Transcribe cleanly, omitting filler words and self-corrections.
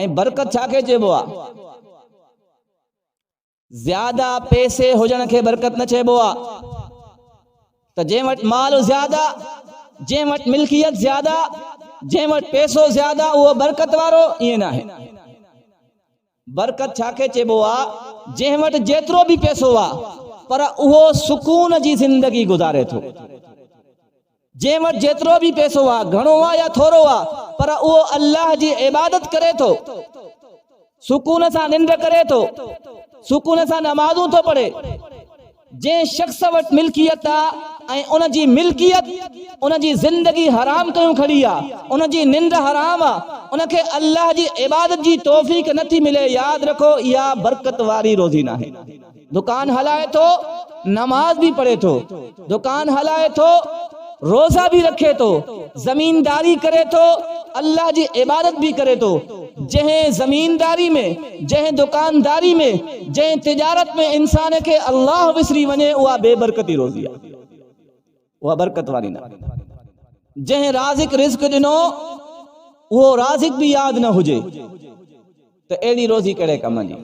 बरकत छाके चइबो आ? ज्यादा पैसे हुजण खे बरकत न चइबो आ। त जंहिं वटि माल ज्यादा, जंहिं वटि मिल्कियत ज्यादा, जंहिं वटि पैसो ज्यादा उहो बरकत वारो, ईअं न आहे। बरकत छाके चइबो आ? जंहिं वटि जेतिरो भी पैसो आ पर उहो सुकून जी जिंदगी गुज़ारे थो। जंहिं वटि जेतिरो भी पैसो आ, घणो आ या थोरो आ, पर उहो अल्लाह जी इबादत करे थो, सुकून सां निंड करे थो, सुकून सां नमाज़ूं थो पढ़े। जंहिं शख्स वटि मिल्कियत आ ऐं उन जी मिल्कियत, उन जी जिंदगी हराम कयूं खड़ी आ, उन जी निंड हराम आ, उनखे अल्लाह जी इबादत जी तौफीक नथी मिले, याद रखो इहा बरकत वारी रोज़ी नाहे। दुकान हलाए थो, नमाज भी पढ़े थो, दुकान हलाए थो, रोजा भी रखे थो, जमींदारी करे थो, अल्लाह जी इबादत भी करे थो। जंहिं जमींदारी में, जंहिं दुकानदारी में, जंहिं तिजारत में इंसान के अल्लाह विसरी वञे, उहा बेबरकती रोज़ी आहे, उहा बरकत वारी न। जंहिं राज़िक रिज़्क ॾिनो उहो राज़िक भी याद न हुजे त अहिड़ी रोज़ी कहिड़े कम जी।